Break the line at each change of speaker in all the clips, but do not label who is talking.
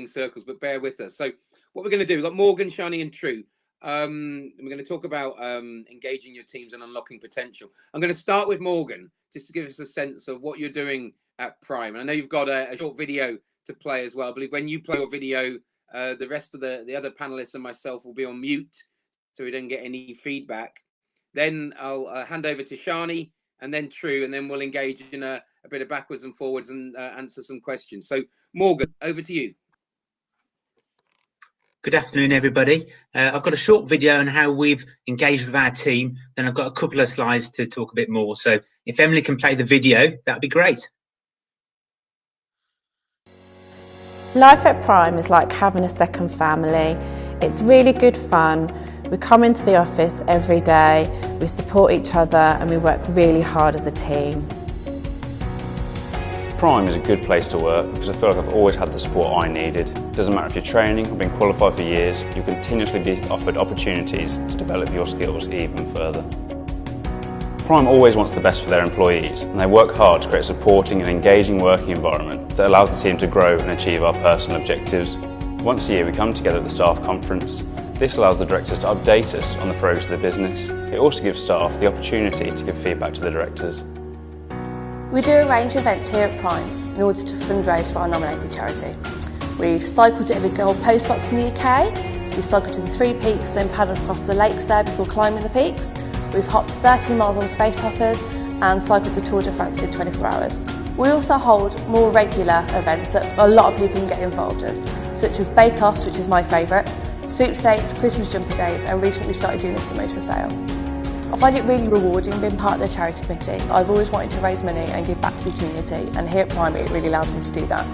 circles, but bear with us. So what we're going to do, we've got Morgan, Shani and Tru. We're going to talk about engaging your teams and unlocking potential. I'm going to start with Morgan, just to give us a sense of what you're doing at Prime. And I know you've got a short video to play as well. I believe when you play your video, the rest of the other panelists and myself will be on mute, so we don't get any feedback. Then I'll hand over to Shani and then Tru, and then we'll engage in a bit of backwards and forwards and answer some questions. So Morgan, over to you.
Good afternoon, everybody. I've got a short video on how we've engaged with our team. Then I've got a couple of slides to talk a bit more. So if Emily can play the video, that'd be great.
Life at Prime is like having a second family. It's really good fun. We come into the office every day, we support each other and we work really hard as a team.
Prime is a good place to work because I feel like I've always had the support I needed. It doesn't matter if you're training or been qualified for years, you'll continuously be offered opportunities to develop your skills even further. Prime always wants the best for their employees and they work hard to create a supporting and engaging working environment that allows the team to grow and achieve our personal objectives. Once a year we come together at the staff conference. This allows the directors to update us on the progress of the business. It also gives staff the opportunity to give feedback to the directors.
We do a range of events here at Prime in order to fundraise for our nominated charity. We've cycled to every gold post box in the UK, we've cycled to the 3 peaks, then paddled across the lakes there before climbing the peaks. We've hopped 30 miles on space hoppers and cycled the Tour de France in 24 hours. We also hold more regular events that a lot of people can get involved in, such as bake-offs, which is my favourite, sweepstakes, Christmas jumper days, and recently started doing a samosa sale. I find it really rewarding being part of the charity committee. I've always wanted to raise money and give back to the community, and here at Prime it really allows me to do that.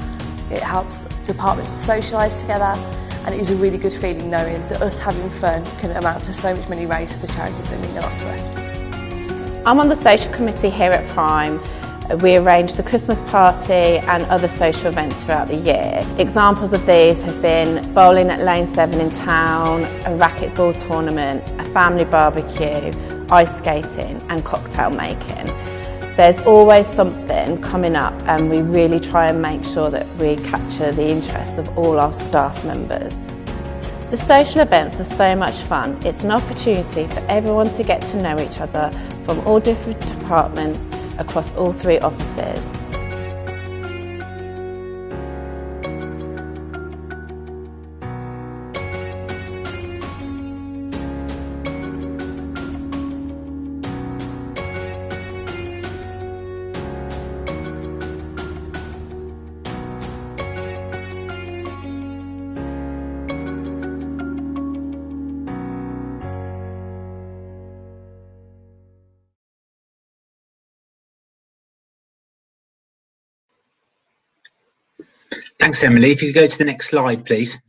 It helps departments to socialise together, and it is a really good feeling knowing that us having fun can amount to so much money raised for the charities that mean a lot to us.
I'm on the social committee here at Prime. We arrange the Christmas party and other social events throughout the year. Examples of these have been bowling at Lane 7 in town, a racquetball tournament, a family barbecue, ice skating and cocktail making. There's always something coming up and we really try and make sure that we capture the interests of all our staff members. The social events are so much fun. It's an opportunity for everyone to get to know each other from all different departments across all 3 offices.
Thanks, Emily. If you could go to the next slide, please.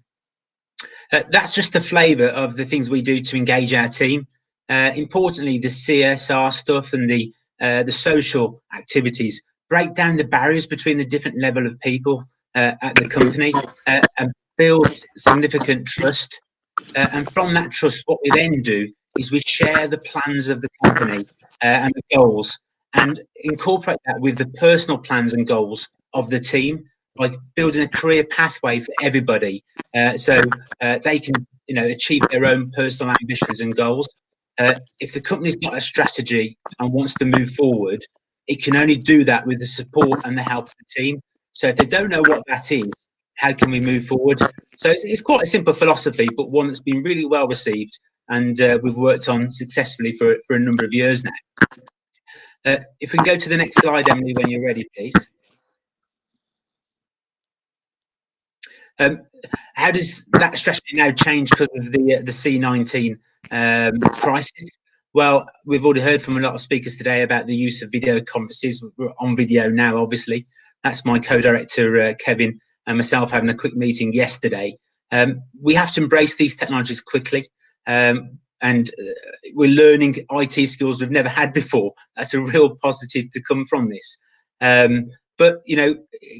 That's just a flavour of the things we do to engage our team. Importantly, the CSR stuff and the social activities break down the barriers between the different level of people at the company and build significant trust. And from that trust, what we then do is we share the plans of the company and the goals and incorporate that with the personal plans and goals of the team, by building a career pathway for everybody, so they can, achieve their own personal ambitions and goals. If the company's got a strategy and wants to move forward, it can only do that with the support and the help of the team. So if they don't know what that is, how can we move forward? So it's quite a simple philosophy, but one that's been really well received, and we've worked on successfully for a number of years now. If we can go to the next slide, Emily, when you're ready, please. How does that strategy now change because of the C-19 crisis? Well, we've already heard from a lot of speakers today about the use of video conferences. We're on video now, obviously. That's my co-director, Kevin, and myself having a quick meeting yesterday. We have to embrace these technologies quickly, and we're learning IT skills we've never had before. That's a real positive to come from this. But,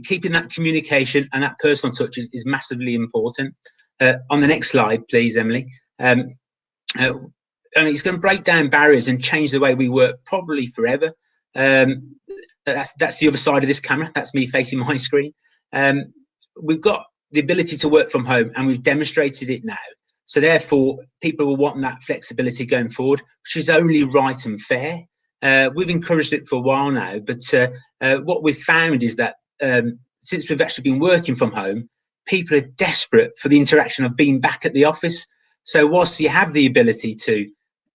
keeping that communication and that personal touch is massively important. On the next slide, please, Emily. And it's going to break down barriers and change the way we work probably forever. That's the other side of this camera. That's me facing my screen. We've got the ability to work from home, and we've demonstrated it now. So therefore, people will want that flexibility going forward, which is only right and fair. We've encouraged it for a while now, but what we've found is that since we've actually been working from home, people are desperate for the interaction of being back at the office. So whilst you have the ability to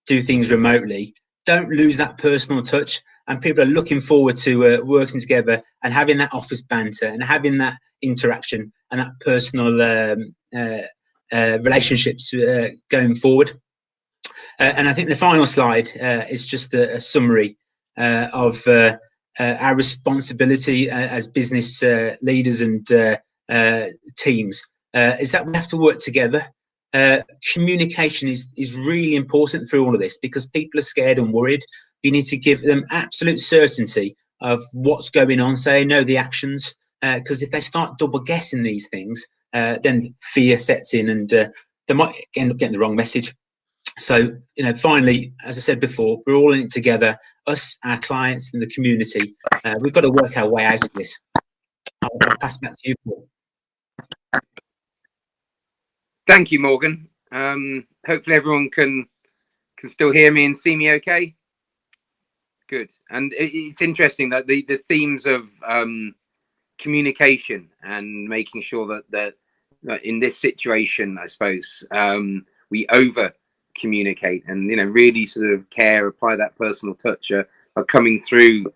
do things remotely, don't lose that personal touch. And people are looking forward to working together and having that office banter and having that interaction and that personal relationships going forward. And I think the final slide is just a summary of our responsibility as business leaders and teams, is that we have to work together. Communication is really important through all of this, because people are scared and worried. You need to give them absolute certainty of what's going on, so they know the actions, because if they start double guessing these things, then fear sets in, and they might end up getting the wrong message. So, finally, as I said before, we're all in it together, us, our clients, and the community. We've got to work our way out of this. I'll pass it back to you, Paul.
Thank you, Morgan. Hopefully everyone can still hear me and see me okay. Good. And it's interesting that the themes of communication and making sure that in this situation, I suppose, we over communicate and really sort of care, apply that personal touch, are coming through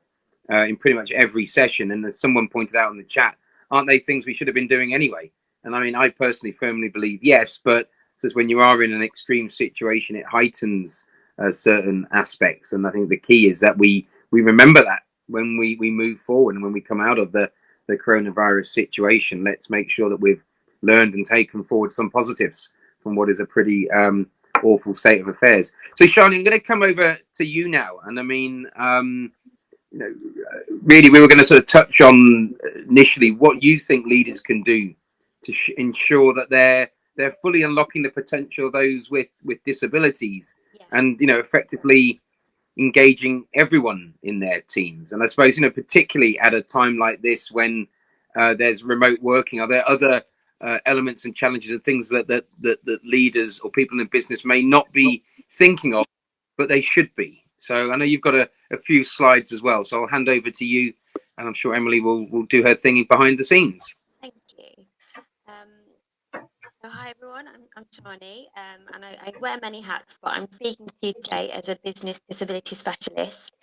in pretty much every session. And as someone pointed out in the chat, aren't they things we should have been doing anyway? And I mean, I personally firmly believe yes, but says when you are in an extreme situation, it heightens certain aspects. And I think the key is that we remember that when we move forward and when we come out of the coronavirus situation. Let's make sure that we've learned and taken forward some positives from what is a pretty awful state of affairs. So Shani, I'm going to come over to you now. And I mean, really, we were going to sort of touch on initially what you think leaders can do to ensure that they're fully unlocking the potential of those with disabilities, and effectively engaging everyone in their teams. And I suppose particularly at a time like this when there's remote working, are there other elements and challenges and things that leaders or people in business may not be thinking of, but they should be? So I know you've got a few slides as well, so I'll hand over to you, and I'm sure Emily will do her thing behind the scenes.
Thank you. So hi everyone, I'm Shani, and I wear many hats, but I'm speaking to you today as a business disability specialist.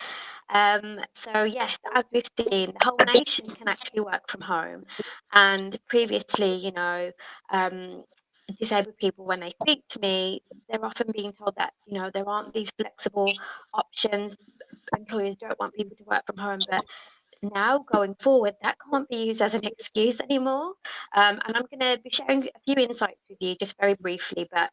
So yes, as we've seen, the whole nation can actually work from home, and previously, disabled people, when they speak to me, they're often being told that there aren't these flexible options. Employers don't want people to work from home, but now going forward, that can't be used as an excuse anymore. And I'm going to be sharing a few insights with you just very briefly, but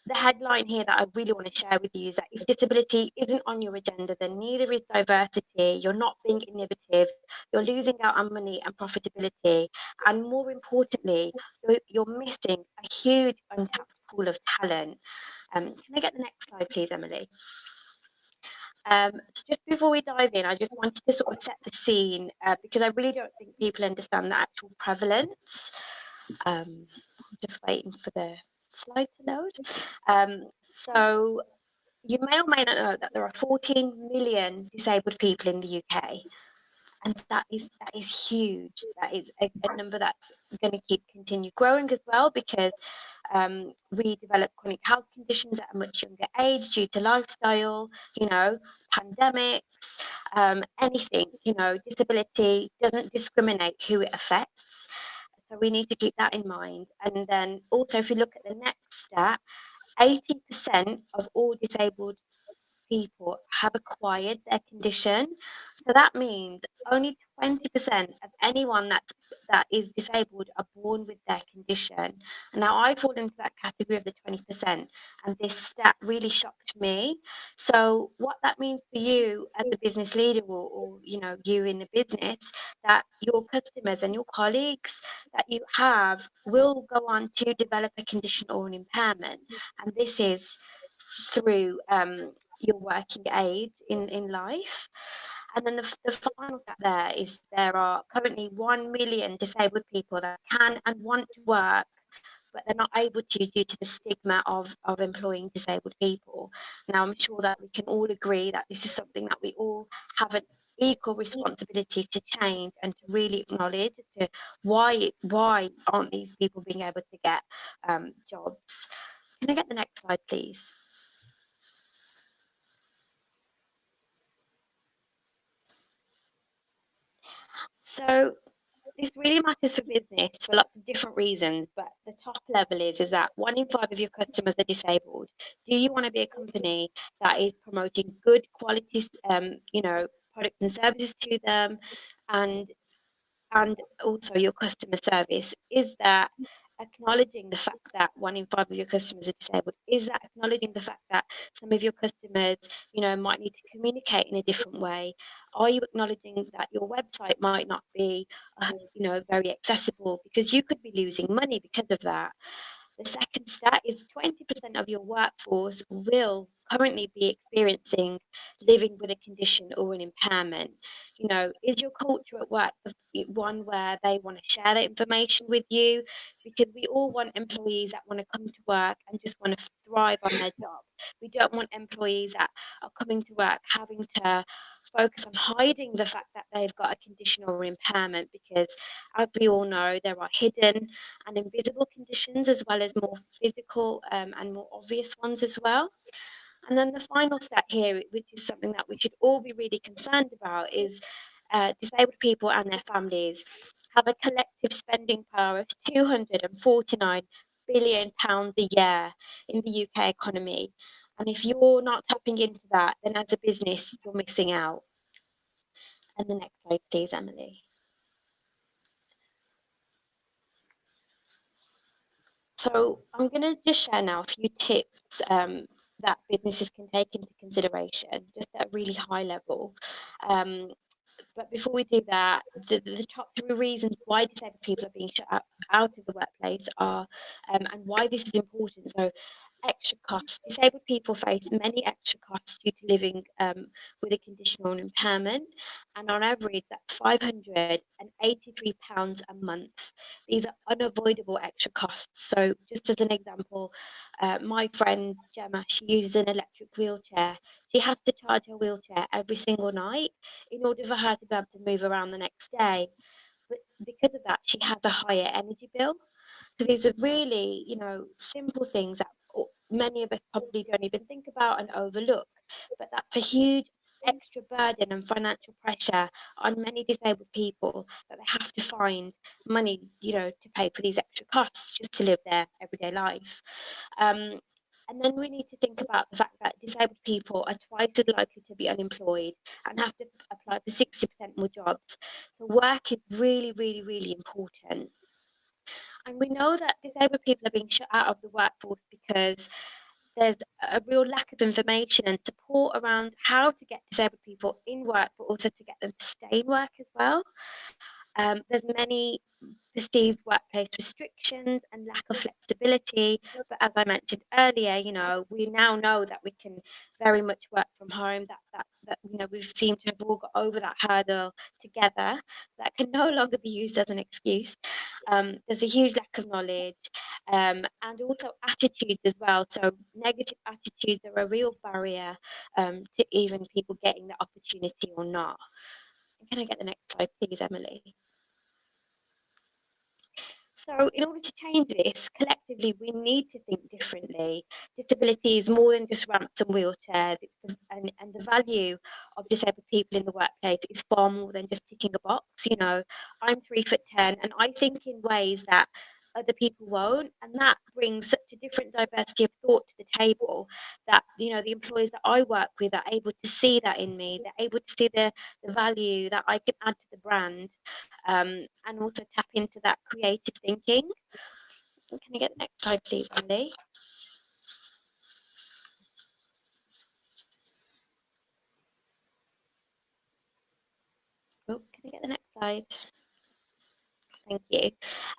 the headline here that I really want to share with you is that if disability isn't on your agenda, then neither is diversity. You're not being innovative, you're losing out on money and profitability, and more importantly, you're missing a huge untapped pool of talent. Can I get the next slide, please, Emily? So just before we dive in, I just wanted to sort of set the scene because I really don't think people understand the actual prevalence. I'm just waiting for the slide to load. So you may or may not know that there are 14 million disabled people in the UK. And that is huge. That is a number that's going to continue growing as well, because we develop chronic health conditions at a much younger age due to lifestyle, pandemics, anything. Disability doesn't discriminate who it affects. So we need to keep that in mind. And then also, if you look at the next stat, 80% of all disabled people have acquired their condition. So that means only 20% of anyone that is disabled are born with their condition. And now I fall into that category of the 20%, and this stat really shocked me. So what that means for you as a business leader, or you in the business, that your customers and your colleagues that you have will go on to develop a condition or an impairment, and this is through your working age in life. And then the final step there is there are currently 1 million disabled people that can and want to work, but they're not able to due to the stigma of employing disabled people. Now, I'm sure that we can all agree that this is something that we all have an equal responsibility to change and to really acknowledge to why aren't these people being able to get jobs. Can I get the next slide, please? So this really matters for business for lots of different reasons, but the top level is that 1 in 5 of your customers are disabled. Do you want to be a company that is promoting good quality, products and services to them, and also your customer service? Is that acknowledging the fact that 1 in 5 of your customers are disabled? Is that acknowledging the fact that some of your customers, might need to communicate in a different way? Are you acknowledging that your website might not be, very accessible because you could be losing money because of that? The second stat is 20% of your workforce will currently be experiencing living with a condition or an impairment. Is your culture at work one where they want to share that information with you? Because we all want employees that want to come to work and just want to thrive on their job. We don't want employees that are coming to work having to focus on hiding the fact that they've got a condition or impairment, because as we all know, there are hidden and invisible conditions as well as more physical and more obvious ones as well. And then the final stat here, which is something that we should all be really concerned about, is disabled people and their families have a collective spending power of £249 billion a year in the UK economy. And if you're not tapping into that, then as a business, you're missing out. And the next slide, please, Emily. So I'm going to just share now a few tips that businesses can take into consideration, just at a really high level. But before we do that, the top 3 reasons why disabled people are being shut out of the workplace are, and why this is important. So, extra costs. Disabled people face many extra costs due to living with a condition or an impairment, and on average, that's £583 a month. These are unavoidable extra costs. So, just as an example, my friend Gemma, she uses an electric wheelchair. She has to charge her wheelchair every single night in order for her to be able to move around the next day. But because of that, she has a higher energy bill. So these are really, simple things that many of us probably don't even think about and overlook. But that's a huge extra burden and financial pressure on many disabled people, that they have to find money, to pay for these extra costs just to live their everyday life. And then we need to think about the fact that disabled people are twice as likely to be unemployed and have to apply for 60% more jobs. So work is really, really, really important. And we know that disabled people are being shut out of the workforce because there's a real lack of information and support around how to get disabled people in work, but also to get them to stay in work as well. There's many perceived workplace restrictions and lack of flexibility. But as I mentioned earlier, we now know that we can very much work from home, that we've seemed to have all got over that hurdle together. That can no longer be used as an excuse. There's a huge lack of knowledge and also attitudes as well. So negative attitudes are a real barrier to even people getting the opportunity or not. Can I get the next slide, please, Emily? So in order to change this, collectively, we need to think differently. Disability is more than just ramps and wheelchairs, and the value of disabled people in the workplace is far more than just ticking a box. I'm 3'10", and I think in ways that other people won't, and that brings such a different diversity of thought to the table that the employees that I work with are able to see that in me. They're able to see the value that I can add to the brand, and also tap into that creative thinking. Can I get the next slide, please, Andy? Oh, can I get the next slide? Thank you.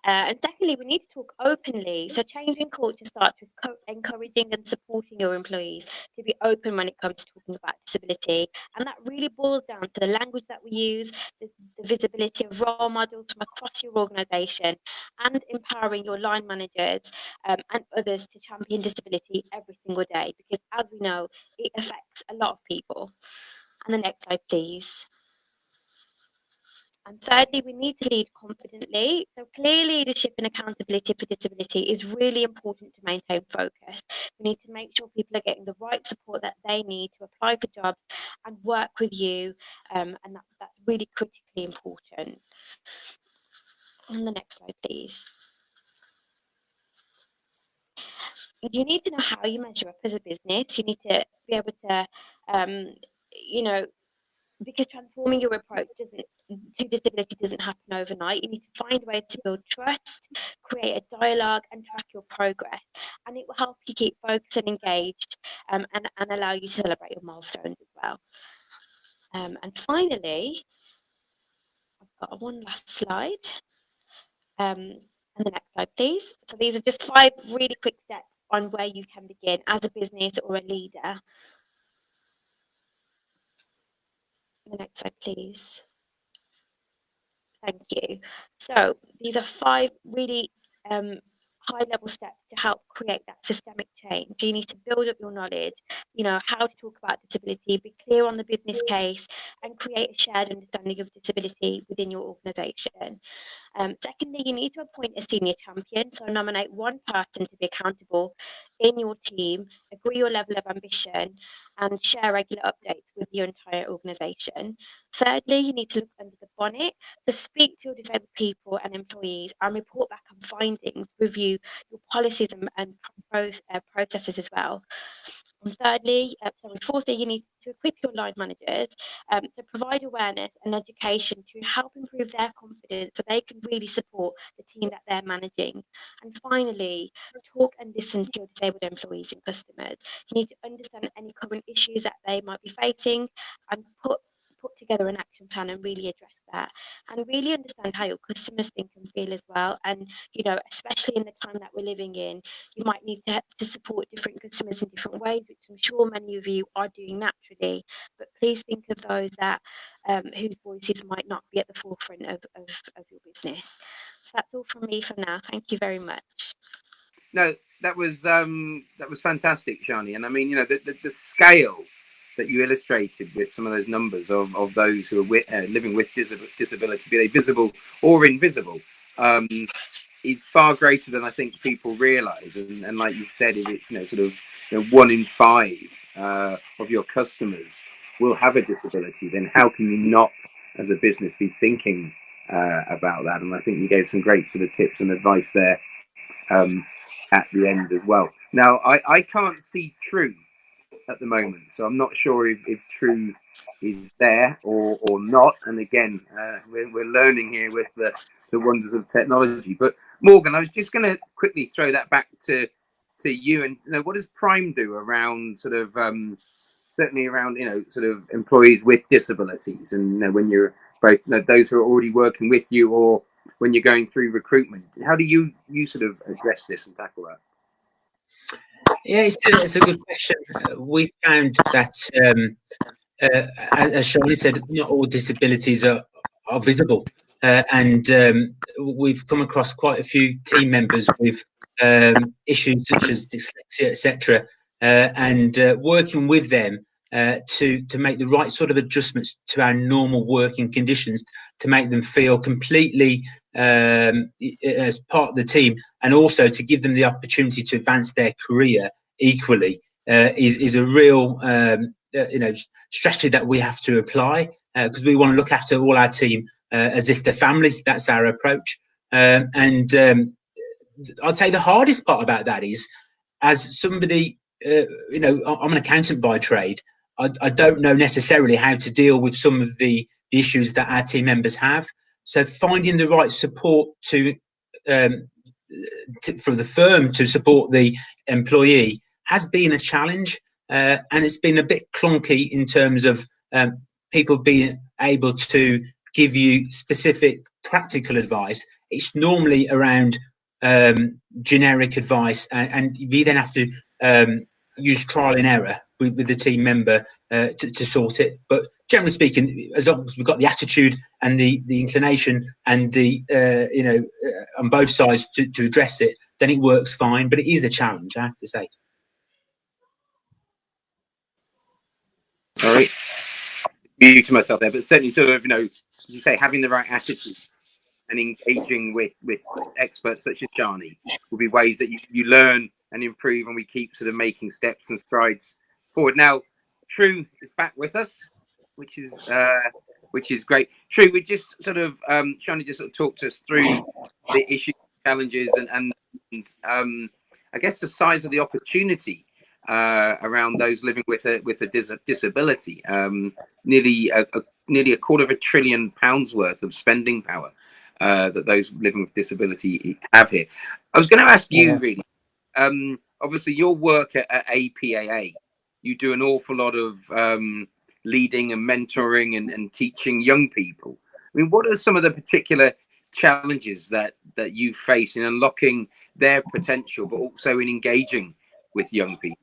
And secondly, we need to talk openly. So changing culture starts with encouraging and supporting your employees to be open when it comes to talking about disability. And that really boils down to the language that we use, the visibility of role models from across your organisation, and empowering your line managers and others to champion disability every single day. Because as we know, it affects a lot of people. And the next slide, please. And thirdly, we need to lead confidently. So clear leadership and accountability for disability is really important to maintain focus. We need to make sure people are getting the right support that they need to apply for jobs and work with you. And that's really critically important. On the next slide, please. You need to know how you measure up as a business. You need to be able to, because transforming your approach to disability doesn't happen overnight. You need to find ways to build trust, create a dialogue, and track your progress. And it will help you keep focused and engaged, and allow you to celebrate your milestones as well. And finally, I've got one last slide. And the next slide, please. So these are just 5 really quick steps on where you can begin as a business or a leader. The next slide, please. Thank you. So these are 5 really high-level steps to help create that systemic change. You need to build up your knowledge, how to talk about disability, be clear on the business case, and create a shared understanding of disability within your organisation. Secondly, you need to appoint a senior champion, so nominate one person to be accountable in your team, agree your level of ambition, and share regular updates with your entire organisation. Thirdly, you need to look under the bonnet, so speak to your disabled people and employees and report back on findings, review your policies and processes as well. And fourthly, you need to equip your line managers to provide awareness and education to help improve their confidence so they can really support the team that they're managing. And finally, talk and listen to your disabled employees and customers. You need to understand any current issues that they might be facing and put together an action plan and really address that, and really understand how your customers think and feel as well. And especially in the time that we're living in, you might need to support different customers in different ways, which I'm sure many of you are doing naturally, but please think of those that whose voices might not be at the forefront of your business. So that's all from me for now. Thank you very much.
No, that was fantastic, Shani. And I mean, the scale that you illustrated with some of those numbers of those who are living with disability, be they visible or invisible, is far greater than I think people realise. And like you said, if it's 1 in 5 of your customers will have a disability, then how can you not, as a business, be thinking about that? And I think you gave some great sort of tips and advice there at the end as well. Now, I can't see Tru at the moment, so I'm not sure if Tru is there or not. And again, we're learning here with the wonders of technology. But Morgan, I was just going to quickly throw that back to you. And what does Prime do around certainly around sort of employees with disabilities, and when you're both those who are already working with you or when you're going through recruitment, how do you sort of address this and tackle that?
Yeah, it's a good question. We found that, as Shani said, not all disabilities are visible, and we've come across quite a few team members with issues such as dyslexia, etc., and working with them to make the right sort of adjustments to our normal working conditions to make them feel completely as part of the team, and also to give them the opportunity to advance their career equally is a real strategy that we have to apply, because we want to look after all our team as if they're family. That's our approach. And I'd say the hardest part about that is, as somebody, I'm an accountant by trade. I don't know necessarily how to deal with some of the issues that our team members have. So finding the right support for the firm to support the employee has been a challenge, and it's been a bit clunky in terms of people being able to give you specific practical advice, it's normally around generic advice, and we then have to use trial and error with the team member to sort it. But generally speaking, as long as we've got the attitude and the inclination and the on both sides to address it, then it works fine. But it is a challenge, I have to say.
Sorry, mute to myself there, but certainly sort of, as you say, having the right attitude and engaging with experts such as Shani will be ways that you learn and improve, and we keep sort of making steps and strides forward. Now, Tru is back with us, which is great. Tru, we just sort of Shani just sort of talked us through the issues, challenges, and I guess the size of the opportunity around those living with a disability. Nearly a £250 billion worth of spending power that those living with disability have here. I was going to ask you, really, obviously your work at APAA, you do an awful lot of leading and mentoring and teaching young people. I mean, what are some of the particular challenges that you face in unlocking their potential, but also in engaging with young people?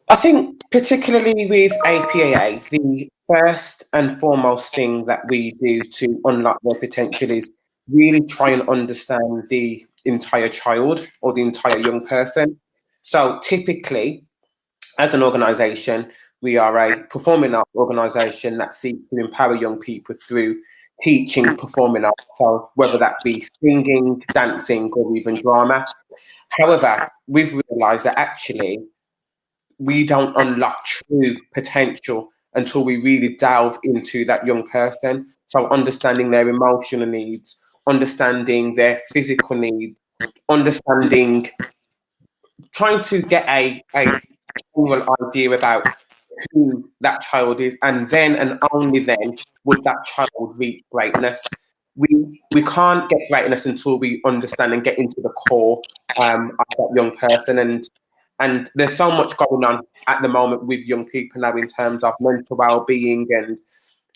I think particularly with APAA, the first and foremost thing that we do to unlock their potential is really try and understand the entire child or the entire young person. So typically, as an organisation, we are a performing arts organisation that seeks to empower young people through teaching performing arts, so whether that be singing, dancing, or even drama. However, we've realised that actually we don't unlock true potential until we really delve into that young person. So understanding their emotional needs, understanding their physical needs, trying to get a general idea about who that child is, and then and only then would that child reach greatness. We can't get greatness until we understand and get into the core of that young person, and there's so much going on at the moment with young people now in terms of mental well-being, and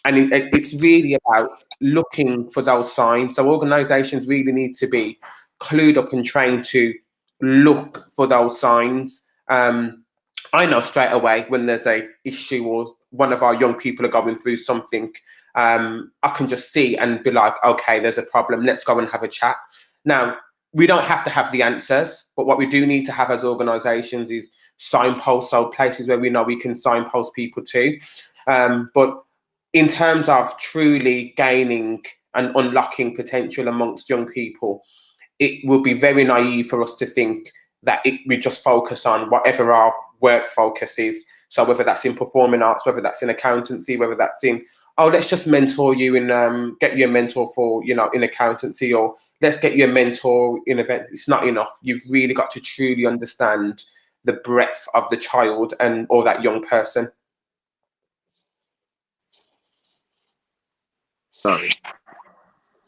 it's really about looking for those signs. So organisations really need to be clued up and trained to look for those signs. I know straight away when there's a issue or one of our young people are going through something. I can just see and be like, okay, there's a problem. Let's go and have a chat. Now, we don't have to have the answers, but what we do need to have as organisations is signposts, so places where we know we can signpost people to. But in terms of truly gaining and unlocking potential amongst young people, it would be very naive for us to think that we just focus on whatever our work focus is. So whether that's in performing arts, whether that's in accountancy, whether that's in, let's just mentor you and get you a mentor for, in accountancy, or let's get you a mentor in events. It's not enough. You've really got to truly understand the breadth of the child or that young person.
Sorry.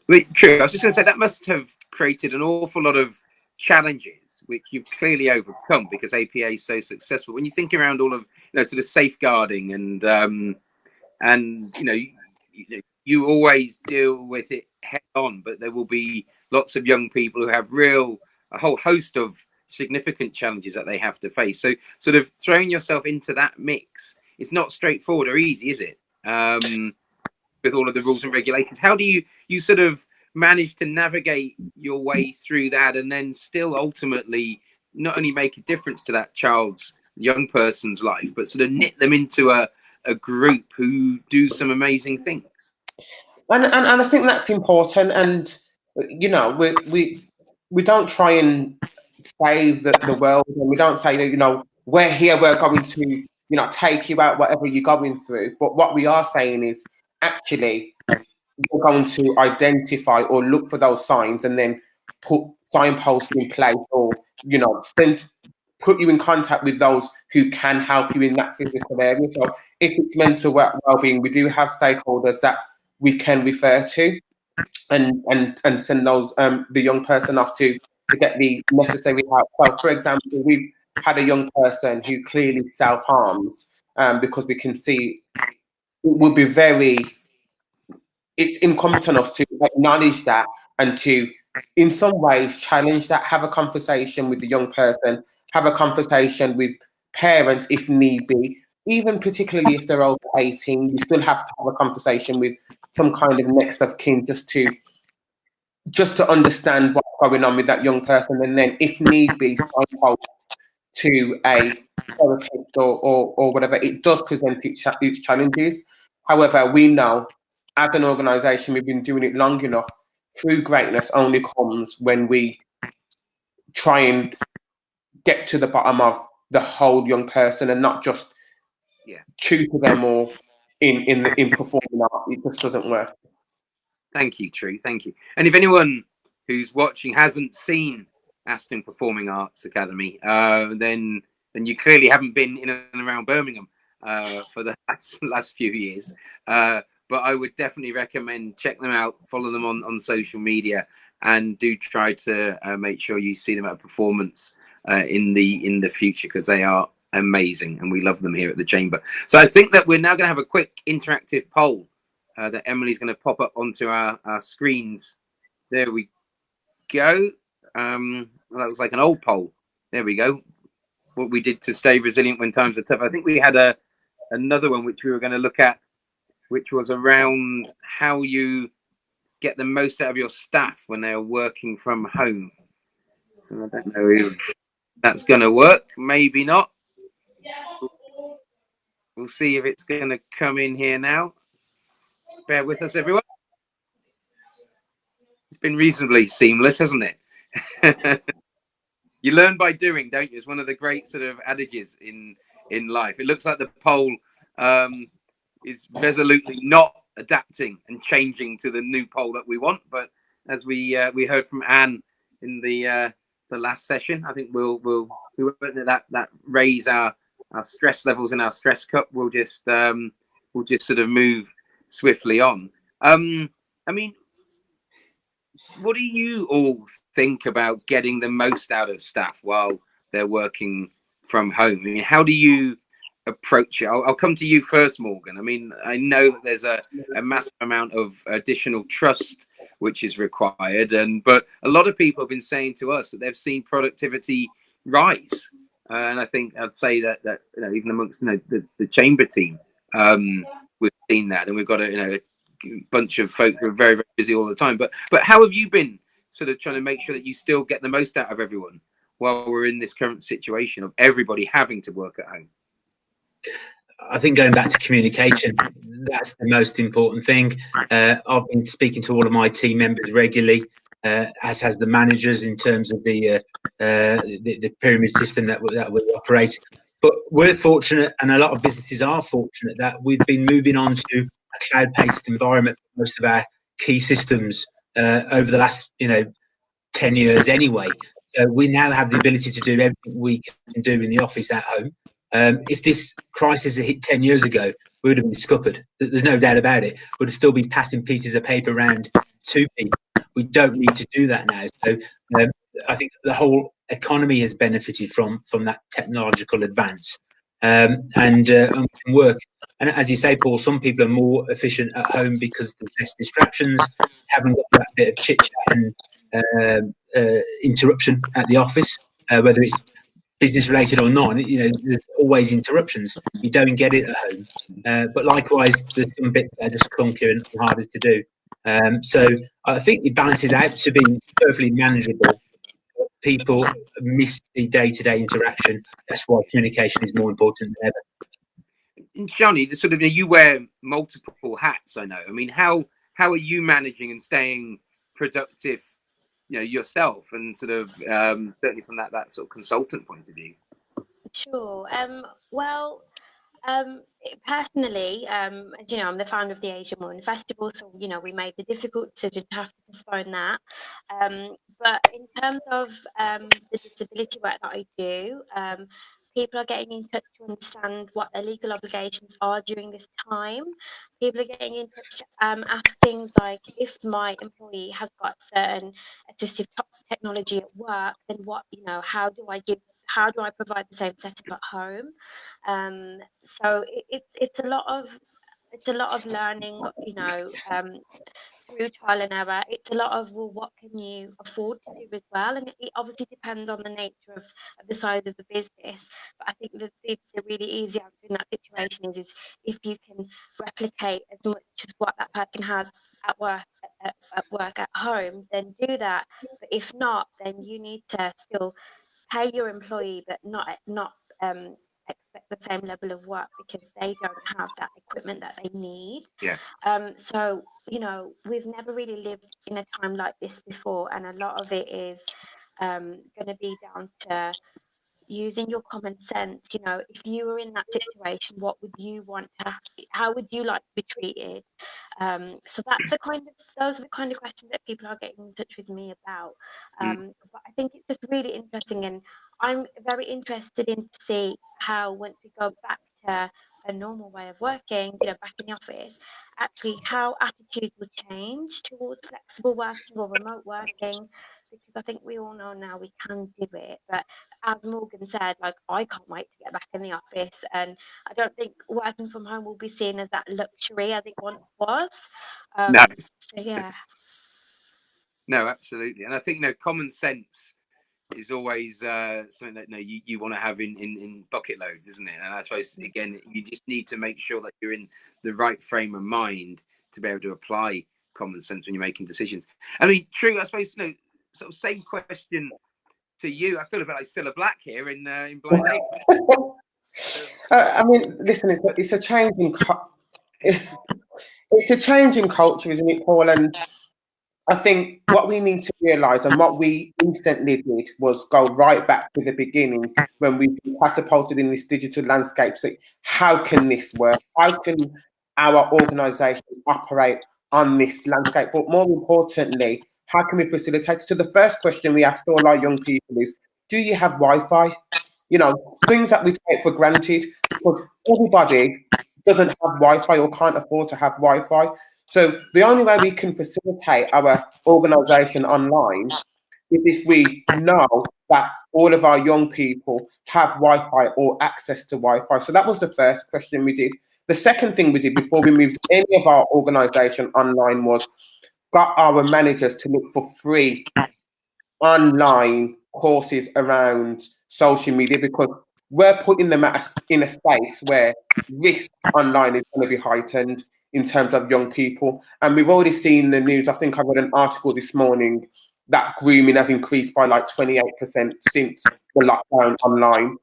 Wait, Tru, I was just going to say that must have created an awful lot of challenges, which you've clearly overcome because APA is so successful. When you think around all of, sort of safeguarding and you always deal with it head on, but there will be lots of young people who have a whole host of significant challenges that they have to face. So sort of throwing yourself into that mix, it's not straightforward or easy, is it? With all of the rules and regulations, how do you sort of manage to navigate your way through that and then still ultimately not only make a difference to that young person's life, but sort of knit them into a group who do some amazing things?
And I think that's important. And we don't try and save the world, and we don't say that we're here, we're going to take you out whatever you're going through. But what we are saying is actually we're going to identify or look for those signs and then put signposts in place, or put you in contact with those who can help you in that physical area. So if it's mental well-being, we do have stakeholders that we can refer to and send those the young person off to get the necessary help. So for example, we've had a young person who clearly self-harms because we can see it would be very it's incumbent on us to acknowledge that and to, in some ways, challenge that, have a conversation with the young person, have a conversation with parents if need be, even particularly if they're over 18, you still have to have a conversation with some kind of next of kin just to understand what's going on with that young person, and then if need be, signpost to a therapist or whatever. It does present its challenges. However, we know as an organisation, we've been doing it long enough. True greatness only comes when we try and get to the bottom of the whole young person and not just tutor them or in performing art. It just doesn't work.
Thank you, Tru. Thank you. And if anyone who's watching hasn't seen Aston Performing Arts Academy, then you clearly haven't been in and around Birmingham for the last few years. But I would definitely recommend check them out, follow them on social media, and do try to make sure you see them at a performance in the future, because they are amazing and we love them here at the Chamber. So I think that we're now going to have a quick interactive poll that Emily's going to pop up onto our screens. There we go. Well, that was like an old poll. There we go. What we did to stay resilient when times are tough. I think we had another one which we were going to look at, which was around how you get the most out of your staff when they are working from home. So I don't know if that's going to work. Maybe not. We'll see if it's going to come in here now. Bear with us, everyone. It's been reasonably seamless, hasn't it? You learn by doing, don't you? It's one of the great sort of adages in life. It looks like the poll is resolutely not adapting and changing to the new poll that we want. But as we heard from Anne in the last session, I think we won't let that raise our stress levels in our stress cup. We'll just sort of move swiftly on. I mean, what do you all think about getting the most out of staff while they're working from home? I mean, how do you approach it? I'll come to you first, Morgan. I mean, I know that there's a massive amount of additional trust which is required, but a lot of people have been saying to us that they've seen productivity rise, and I think I'd say that even amongst the Chamber team, we've seen that, and we've got a bunch of folk who are very, very busy all the time. But how have you been sort of trying to make sure that you still get the most out of everyone while we're in this current situation of everybody having to work at home?
I think going back to communication, that's the most important thing. I've been speaking to all of my team members regularly, as has the managers, in terms of the pyramid system that we operate. But we're fortunate, and a lot of businesses are fortunate, that we've been moving on to a cloud-based environment for most of our key systems over the last 10 years anyway. So we now have the ability to do everything we can do in the office at home. If this crisis had hit 10 years ago, we would have been scuppered. There's no doubt about it. We'd still be passing pieces of paper around to people. We don't need to do that now. So I think the whole economy has benefited from that technological advance, and can work. And as you say, Paul, some people are more efficient at home because there's less distractions, haven't got that bit of chit chat and interruption at the office, whether it's business related or not. There's always interruptions. You don't get it at home. But likewise, there's some bits that are just clunkier and harder to do. So I think it balances out to be perfectly manageable. People miss the day-to-day interaction. That's why communication is more important than ever.
And Shani, sort of, you wear multiple hats, I know. I mean, how are you managing and staying productive, yourself, and sort of certainly from that sort of consultant point of view?
Sure. Well, personally, as you know, I'm the founder of the Asian Women Festival, so we made the difficult decision to have to postpone that. But in terms of the disability work that I do, people are getting in touch to understand what their legal obligations are during this time. People are getting in touch, ask things like, if my employee has got certain assistive technology at work, then how do I provide the same setup at home? So it's a lot of it's a lot of learning, you know, through trial and error. It's a lot of, well, what can you afford to do as well? And it obviously depends on the nature of the size of the business. But I think that the really easy answer in that situation is if you can replicate as much as what that person has at work, at home, then do that. But if not, then you need to still pay your employee, but not expect the same level of work because they don't have that equipment that they need.
Yeah.
So, you know, we've never really lived in a time like this before, and a lot of it is going to be down to using your common sense. You know, if you were in that situation, what would you want to how would you like to be treated? So that's those are the kind of questions that people are getting in touch with me about. But I think it's just really interesting, and I'm very interested in to see how, once we go back to a normal way of working, you know, back in the office, actually how attitudes will change towards flexible working or remote working, because I think we all know now we can do it. But as Morgan said, like, I can't wait to get back in the office, and I don't think working from home will be seen as that luxury as it once was.
No.
So yeah.
No, absolutely. And I think, you know, common sense is always something that, you know, you want to have in bucket loads, isn't it? And I suppose, again, you just need to make sure that you're in the right frame of mind to be able to apply common sense when you're making decisions. I mean, Tru, I suppose, you know, sort of same question to you. I feel a bit like Cilla Black here in Blind Date.
I mean, listen, it's a change in it's a change in culture, isn't it, Paul? And I think what we need to realise, and what we instantly did, was go right back to the beginning when we catapulted in this digital landscape. So how can this work? How can our organisation operate on this landscape? But more importantly, how can we facilitate? So the first question we asked all our young people is, do you have Wi-Fi? You know, things that we take for granted, because everybody doesn't have Wi-Fi or can't afford to have Wi-Fi. So the only way we can facilitate our organisation online is if we know that all of our young people have Wi-Fi or access to Wi-Fi. So that was the first question we did. The second thing we did before we moved any of our organisation online was got our managers to look for free online courses around social media, because we're putting them in a space where risk online is going to be heightened in terms of young people. And we've already seen the news. I think I read an article this morning that grooming has increased by like 28% since the lockdown online.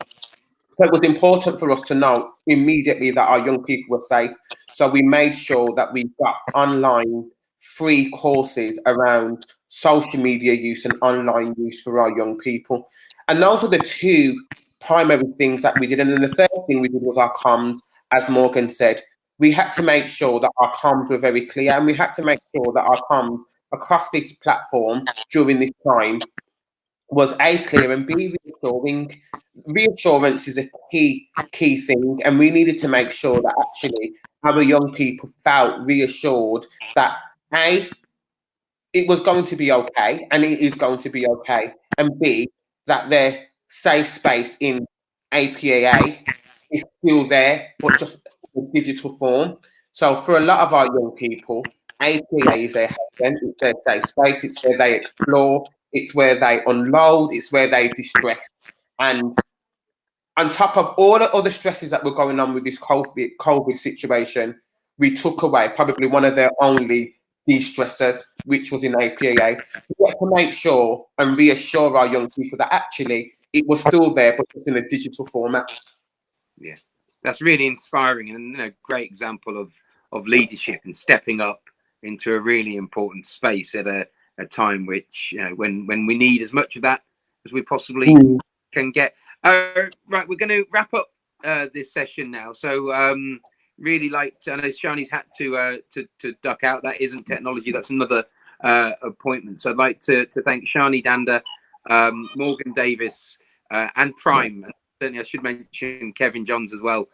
So it was important for us to know immediately that our young people were safe. So we made sure that we got online free courses around social media use and online use for our young people. And those are the two primary things that we did. And then the third thing we did was our comms. As Morgan said, we had to make sure that our comms were very clear, and we had to make sure that our comms across this platform during this time was A, clear, and B, reassuring. Reassurance is a key thing, and we needed to make sure that actually our young people felt reassured that A, it was going to be okay, and it is going to be okay, and B, that their safe space in APAA is still there, but just in a digital form. So for a lot of our young people, APAA is their haven, it's their safe space, it's where they explore, it's where they unload, it's where they distress. And on top of all the other stresses that were going on with this COVID situation, we took away probably one of their only de-stressors, which was in APAA. We had to make sure and reassure our young people that actually it was still there, but it's in a digital format.
Yeah, that's really inspiring, and, you know, great example of leadership and stepping up into a really important space at a time which, you know, when we need as much of that as we possibly can get. Right, we're going to wrap up this session now. So really like to, I know Shani's had to duck out. That isn't technology. That's another appointment. So I'd like to thank Shani Dhanda, Morgan Davies, and Prime. And certainly I should mention Kevin Johns as well,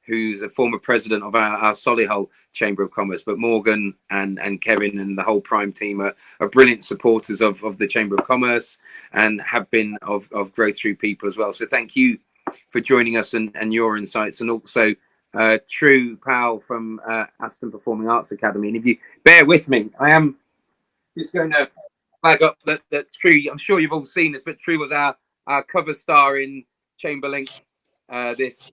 who's a former president of our Solihull Chamber of Commerce. But Morgan and Kevin and the whole Prime team are brilliant supporters of the Chamber of Commerce and have been of Growth Through People as well. So thank you for joining us and your insights. And also Tru Powell from Aston Performing Arts Academy. And if you bear with me, I am just going to flag up that Tru, I'm sure you've all seen this, but Tru was our cover star in Chamberlink this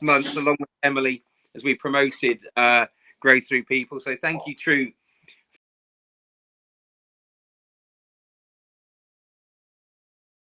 month, along with Emily, as we promoted Grow Through People. So thank you, Tru,